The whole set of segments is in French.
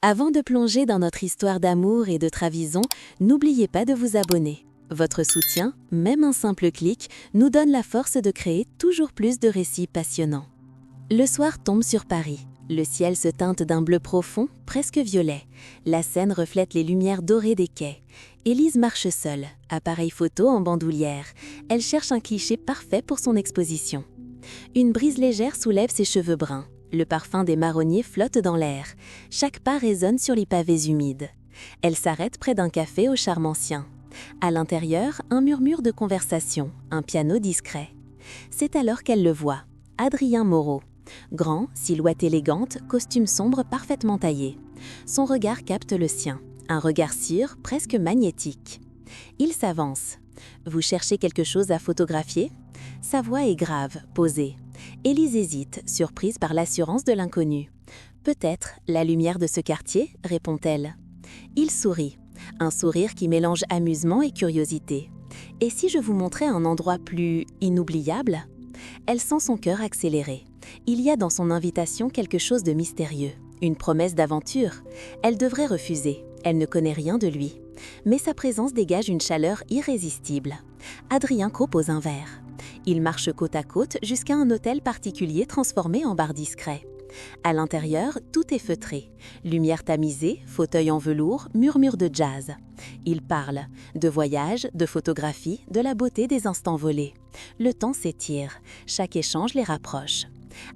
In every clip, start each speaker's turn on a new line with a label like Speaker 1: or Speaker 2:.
Speaker 1: Avant de plonger dans notre histoire d'amour et de trahison, n'oubliez pas de vous abonner. Votre soutien, même un simple clic, nous donne la force de créer toujours plus de récits passionnants. Le soir tombe sur Paris. Le ciel se teinte d'un bleu profond, presque violet. La Seine reflète les lumières dorées des quais. Élise marche seule, appareil photo en bandoulière. Elle cherche un cliché parfait pour son exposition. Une brise légère soulève ses cheveux bruns. Le parfum des marronniers flotte dans l'air. Chaque pas résonne sur les pavés humides. Elle s'arrête près d'un café au charme ancien. À l'intérieur, un murmure de conversation, un piano discret. C'est alors qu'elle le voit. Adrien Moreau. Grand, silhouette élégante, costume sombre parfaitement taillé. Son regard capte le sien. Un regard sûr, presque magnétique. Il s'avance. Vous cherchez quelque chose à photographier ? Sa voix est grave, posée. Élise hésite, surprise par l'assurance de l'inconnu. « Peut-être la lumière de ce quartier ?» répond-elle. Il sourit, un sourire qui mélange amusement et curiosité. « Et si je vous montrais un endroit plus inoubliable ?» Elle sent son cœur accélérer. Il y a dans son invitation quelque chose de mystérieux, une promesse d'aventure. Elle devrait refuser, elle ne connaît rien de lui. Mais sa présence dégage une chaleur irrésistible. Adrien propose un verre. Ils marchent côte à côte jusqu'à un hôtel particulier transformé en bar discret. À l'intérieur, tout est feutré. Lumière tamisée, fauteuil en velours, murmure de jazz. Ils parlent de voyage, de photographie, de la beauté des instants volés. Le temps s'étire, chaque échange les rapproche.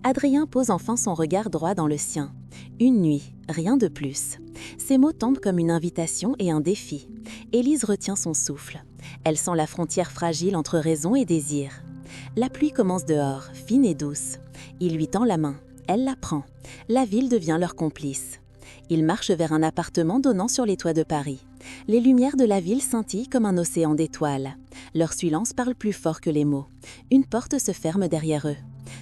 Speaker 1: Adrien pose enfin son regard droit dans le sien. Une nuit, rien de plus. Ces mots tombent comme une invitation et un défi. Élise retient son souffle. Elle sent la frontière fragile entre raison et désir. La pluie commence dehors, fine et douce. Il lui tend la main. Elle la prend. La ville devient leur complice. Ils marchent vers un appartement donnant sur les toits de Paris. Les lumières de la ville scintillent comme un océan d'étoiles. Leur silence parle plus fort que les mots. Une porte se ferme derrière eux.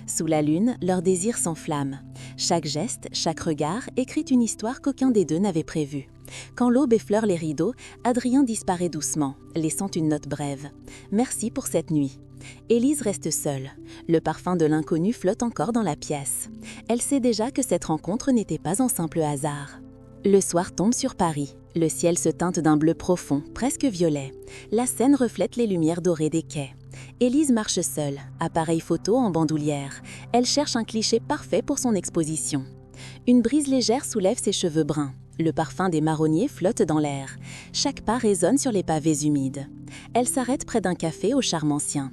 Speaker 1: Sous la lune, leur désir s'enflamme. Chaque geste, chaque regard écrit une histoire qu'aucun des deux n'avait prévue. Quand l'aube effleure les rideaux, Adrien disparaît doucement, laissant une note brève. « Merci pour cette nuit ». Élise reste seule. Le parfum de l'inconnu flotte encore dans la pièce. Elle sait déjà que cette rencontre n'était pas un simple hasard. Le soir tombe sur Paris. Le ciel se teinte d'un bleu profond, presque violet. La Seine reflète les lumières dorées des quais. Élise marche seule, appareil photo en bandoulière. Elle cherche un cliché parfait pour son exposition. Une brise légère soulève ses cheveux bruns. Le parfum des marronniers flotte dans l'air. Chaque pas résonne sur les pavés humides. Elle s'arrête près d'un café au charme ancien.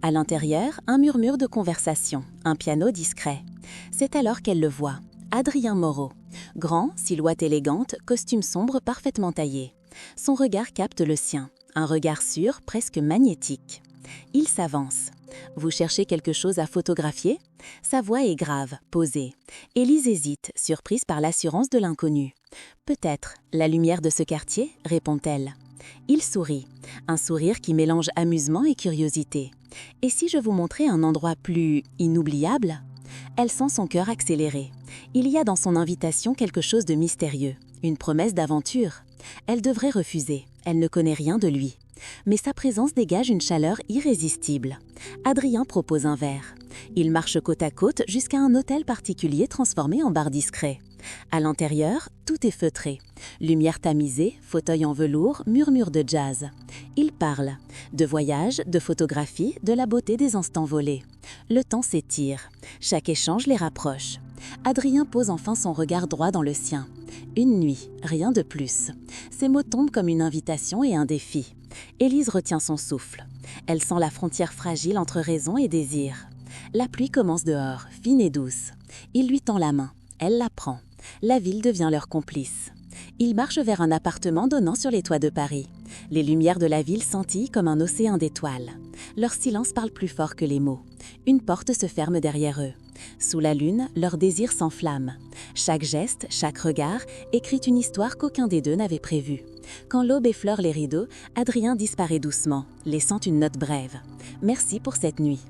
Speaker 1: À l'intérieur, un murmure de conversation, un piano discret. C'est alors qu'elle le voit. Adrien Moreau. Grand, silhouette élégante, costume sombre parfaitement taillé. Son regard capte le sien, un regard sûr, presque magnétique. Il s'avance. Vous cherchez quelque chose à photographier ? Sa voix est grave, posée. Élise hésite, surprise par l'assurance de l'inconnu. « Peut-être la lumière de ce quartier ?» répond-elle. Il sourit, un sourire qui mélange amusement et curiosité. « Et si je vous montrais un endroit plus inoubliable ?» Elle sent son cœur accélérer. Il y a dans son invitation quelque chose de mystérieux, une promesse d'aventure. Elle devrait refuser, elle ne connaît rien de lui. Mais sa présence dégage une chaleur irrésistible. Adrien propose un verre. Ils marchent côte à côte jusqu'à un hôtel particulier transformé en bar discret. À l'intérieur, tout est feutré. Lumière tamisée, fauteuil en velours, murmure de jazz. Ils parlent de voyage, de photographie, de la beauté des instants volés. Le temps s'étire. Chaque échange les rapproche. Adrien pose enfin son regard droit dans le sien. Une nuit, rien de plus. Ces mots tombent comme une invitation et un défi. Élise retient son souffle. Elle sent la frontière fragile entre raison et désir. La pluie commence dehors, fine et douce. Il lui tend la main. Elle la prend. La ville devient leur complice. Ils marchent vers un appartement donnant sur les toits de Paris. Les lumières de la ville scintillent comme un océan d'étoiles. Leur silence parle plus fort que les mots. Une porte se ferme derrière eux. Sous la lune, leur désir s'enflamme. Chaque geste, chaque regard écrit une histoire qu'aucun des deux n'avait prévue. Quand l'aube effleure les rideaux, Adrien disparaît doucement, laissant une note brève. « Merci pour cette nuit ».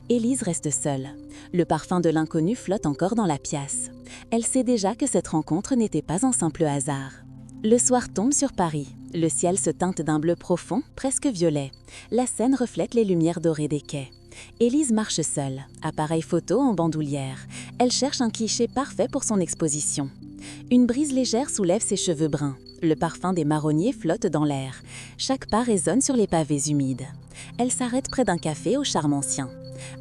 Speaker 1: Élise reste seule. Le parfum de l'inconnu flotte encore dans la pièce. Elle sait déjà que cette rencontre n'était pas un simple hasard. Le soir tombe sur Paris. Le ciel se teinte d'un bleu profond, presque violet. La Seine reflète les lumières dorées des quais. Élise marche seule, appareil photo en bandoulière. Elle cherche un cliché parfait pour son exposition. Une brise légère soulève ses cheveux bruns. Le parfum des marronniers flotte dans l'air. Chaque pas résonne sur les pavés humides. Elle s'arrête près d'un café au charme ancien.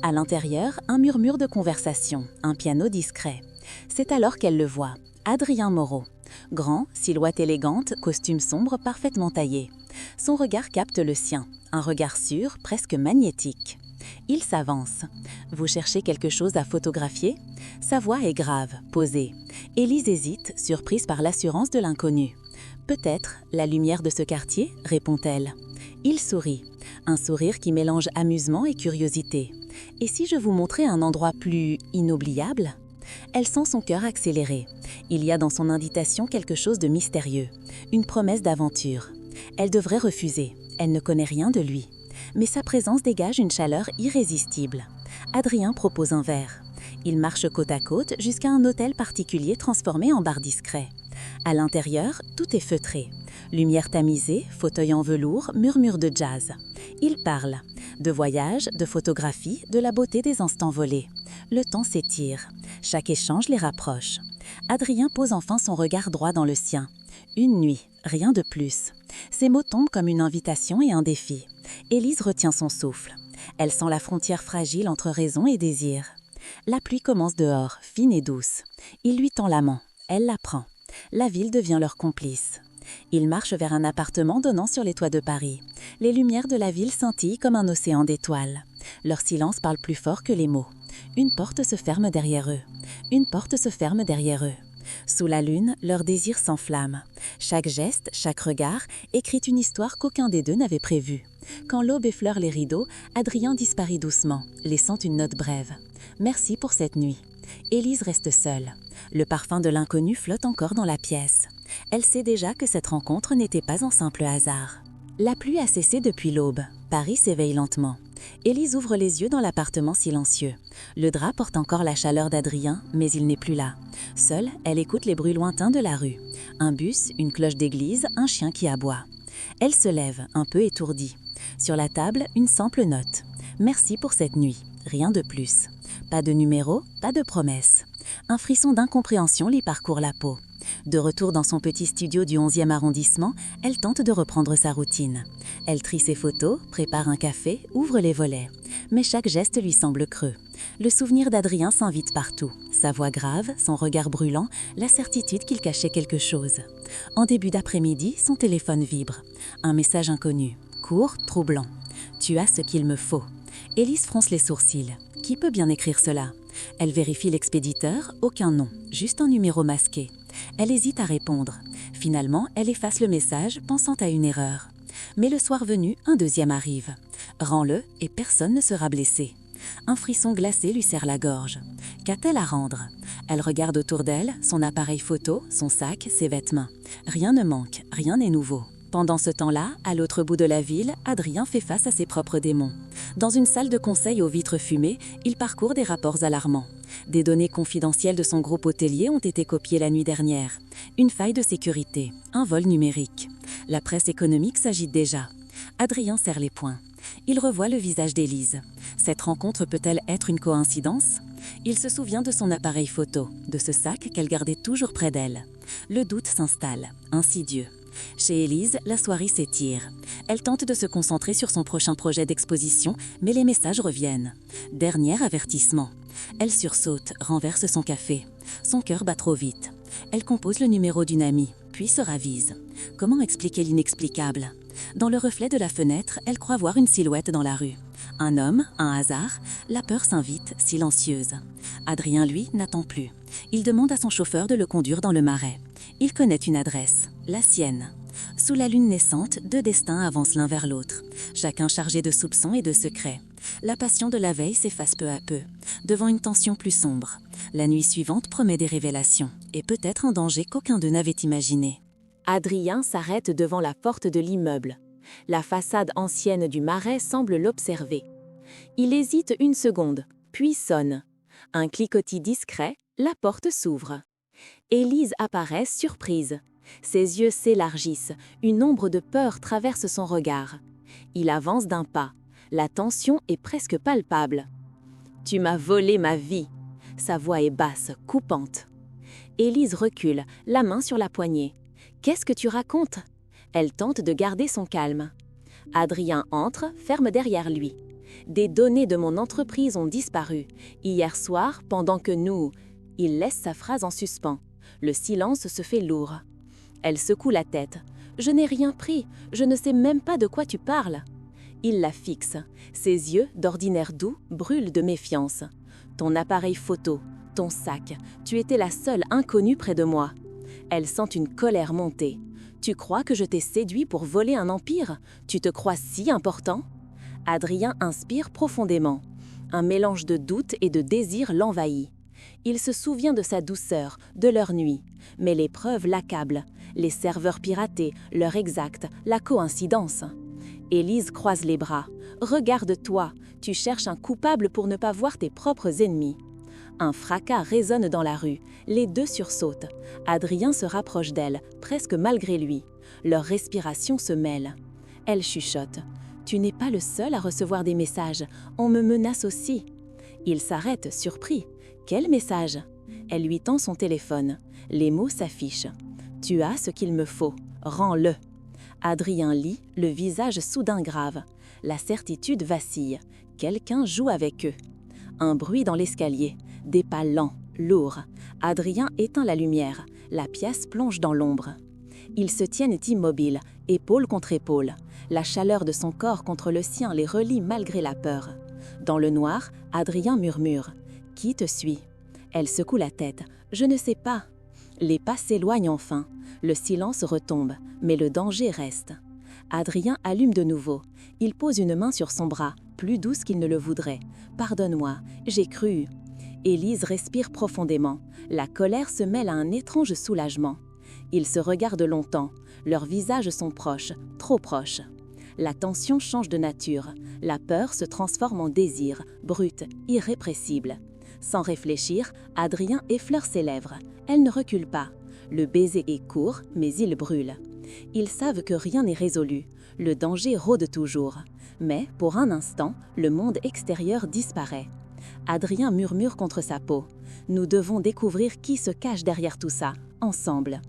Speaker 1: À l'intérieur, un murmure de conversation, un piano discret. C'est alors qu'elle le voit, Adrien Moreau. Grand, silhouette élégante, costume sombre parfaitement taillé. Son regard capte le sien, un regard sûr, presque magnétique. Il s'avance. Vous cherchez quelque chose à photographier? Sa voix est grave, posée. Élise hésite, surprise par l'assurance de l'inconnu. Peut-être la lumière de ce quartier, répond-elle. Il sourit, un sourire qui mélange amusement et curiosité. Et si je vous montrais un endroit plus inoubliable? Elle sent son cœur accélérer. Il y a dans son invitation quelque chose de mystérieux, une promesse d'aventure. Elle devrait refuser, elle ne connaît rien de lui. Mais sa présence dégage une chaleur irrésistible. Adrien propose un verre. Ils marchent côte à côte jusqu'à un hôtel particulier transformé en bar discret. À l'intérieur, tout est feutré. Lumière tamisée, fauteuil en velours, murmure de jazz. Ils parlent. De voyage, de photographie, de la beauté des instants volés. Le temps s'étire. Chaque échange les rapproche. Adrien pose enfin son regard droit dans le sien. Une nuit, rien de plus. Ces mots tombent comme une invitation et un défi. Élise retient son souffle. Elle sent la frontière fragile entre raison et désir. La pluie commence dehors, fine et douce. Il lui tend la main. Elle la prend. La ville devient leur complice. Ils marchent vers un appartement donnant sur les toits de Paris. Les lumières de la ville scintillent comme un océan d'étoiles. Leur silence parle plus fort que les mots. Une porte se ferme derrière eux. Une porte se ferme derrière eux. Sous la lune, leur désir s'enflamme. Chaque geste, chaque regard écrit une histoire qu'aucun des deux n'avait prévue. Quand l'aube effleure les rideaux, Adrien disparaît doucement, laissant une note brève. « Merci pour cette nuit ». Élise reste seule. Le parfum de l'inconnu flotte encore dans la pièce. Elle sait déjà que cette rencontre n'était pas un simple hasard. La pluie a cessé depuis l'aube. Paris s'éveille lentement. Élise ouvre les yeux dans l'appartement silencieux. Le drap porte encore la chaleur d'Adrien, mais il n'est plus là. Seule, elle écoute les bruits lointains de la rue. Un bus, une cloche d'église, un chien qui aboie. Elle se lève, un peu étourdie. Sur la table, une simple note. « Merci pour cette nuit. Rien de plus. » Pas de numéro, pas de promesse. Un frisson d'incompréhension lui parcourt la peau. De retour dans son petit studio du 11e arrondissement, elle tente de reprendre sa routine. Elle trie ses photos, prépare un café, ouvre les volets. Mais chaque geste lui semble creux. Le souvenir d'Adrien s'invite partout. Sa voix grave, son regard brûlant, la certitude qu'il cachait quelque chose. En début d'après-midi, son téléphone vibre. Un message inconnu, court, troublant. « Tu as ce qu'il me faut ». Élise fronce les sourcils. Qui peut bien écrire cela? Elle vérifie l'expéditeur, aucun nom, juste un numéro masqué. Elle hésite à répondre. Finalement, elle efface le message, pensant à une erreur. Mais le soir venu, un deuxième arrive. Rends-le et personne ne sera blessé. Un frisson glacé lui serre la gorge. Qu'a-t-elle à rendre? Elle regarde autour d'elle, son appareil photo, son sac, ses vêtements. Rien ne manque, rien n'est nouveau. Pendant ce temps-là, à l'autre bout de la ville, Adrien fait face à ses propres démons. Dans une salle de conseil aux vitres fumées, il parcourt des rapports alarmants. Des données confidentielles de son groupe hôtelier ont été copiées la nuit dernière. Une faille de sécurité, un vol numérique. La presse économique s'agite déjà. Adrien serre les poings. Il revoit le visage d'Élise. Cette rencontre peut-elle être une coïncidence? Il se souvient de son appareil photo, de ce sac qu'elle gardait toujours près d'elle. Le doute s'installe, insidieux. Chez Élise, la soirée s'étire. Elle tente de se concentrer sur son prochain projet d'exposition, mais les messages reviennent. Dernier avertissement. Elle sursaute, renverse son café. Son cœur bat trop vite. Elle compose le numéro d'une amie, puis se ravise. Comment expliquer l'inexplicable? Dans le reflet de la fenêtre, elle croit voir une silhouette dans la rue. Un homme, un hasard, la peur s'invite, silencieuse. Adrien, lui, n'attend plus. Il demande à son chauffeur de le conduire dans le Marais. Il connaît une adresse, la sienne. Sous la lune naissante, deux destins avancent l'un vers l'autre, chacun chargé de soupçons et de secrets. La passion de la veille s'efface peu à peu, devant une tension plus sombre. La nuit suivante promet des révélations, et peut-être un danger qu'aucun d'eux n'avait imaginé. Adrien s'arrête devant la porte de l'immeuble. La façade ancienne du Marais semble l'observer. Il hésite une seconde, puis sonne. Un cliquetis discret, la porte s'ouvre. Élise apparaît surprise. Ses yeux s'élargissent, une ombre de peur traverse son regard. Il avance d'un pas. La tension est presque palpable. « Tu m'as volé ma vie !» Sa voix est basse, coupante. Élise recule, la main sur la poignée. « Qu'est-ce que tu racontes ?» Elle tente de garder son calme. Adrien entre, ferme derrière lui. « Des données de mon entreprise ont disparu. Hier soir, pendant que nous… » Il laisse sa phrase en suspens. Le silence se fait lourd. Elle secoue la tête. « Je n'ai rien pris, je ne sais même pas de quoi tu parles. » Il la fixe. Ses yeux, d'ordinaire doux, brûlent de méfiance. « Ton appareil photo, ton sac, tu étais la seule inconnue près de moi. » Elle sent une colère monter. « Tu crois que je t'ai séduit pour voler un empire? Tu te crois si important ?» Adrien inspire profondément. Un mélange de doute et de désir l'envahit. Il se souvient de sa douceur, de leur nuit. Mais les preuves l'accablent. Les serveurs piratés, l'heure exacte, la coïncidence. Élise croise les bras. « Regarde-toi, tu cherches un coupable pour ne pas voir tes propres ennemis. » Un fracas résonne dans la rue. Les deux sursautent. Adrien se rapproche d'elle, presque malgré lui. Leur respiration se mêle. Elle chuchote. « Tu n'es pas le seul à recevoir des messages. On me menace aussi. » Il s'arrête, surpris. « Quel message ?» Elle lui tend son téléphone. Les mots s'affichent. « Tu as ce qu'il me faut. Rends-le. » Adrien lit, le visage soudain grave. La certitude vacille. Quelqu'un joue avec eux. Un bruit dans l'escalier. Des pas lents, lourds. Adrien éteint la lumière. La pièce plonge dans l'ombre. Ils se tiennent immobiles, épaule contre épaule. La chaleur de son corps contre le sien les relie malgré la peur. Dans le noir, Adrien murmure. « Qui te suit ?» Elle secoue la tête. « Je ne sais pas. » Les pas s'éloignent enfin. Le silence retombe, mais le danger reste. Adrien allume de nouveau. Il pose une main sur son bras, plus douce qu'il ne le voudrait. « Pardonne-moi, j'ai cru. » Élise respire profondément. La colère se mêle à un étrange soulagement. Ils se regardent longtemps. Leurs visages sont proches, trop proches. La tension change de nature. La peur se transforme en désir, brut, irrépressible. Sans réfléchir, Adrien effleure ses lèvres. Elle ne recule pas. Le baiser est court, mais il brûle. Ils savent que rien n'est résolu. Le danger rôde toujours. Mais, pour un instant, le monde extérieur disparaît. Adrien murmure contre sa peau. « Nous devons découvrir qui se cache derrière tout ça, ensemble. »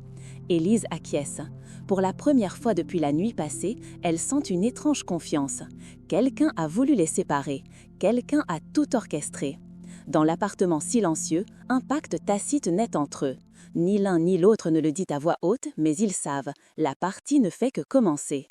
Speaker 1: Élise acquiesce. Pour la première fois depuis la nuit passée, elle sent une étrange confiance. Quelqu'un a voulu les séparer. Quelqu'un a tout orchestré. Dans l'appartement silencieux, un pacte tacite naît entre eux. Ni l'un ni l'autre ne le dit à voix haute, mais ils savent, la partie ne fait que commencer.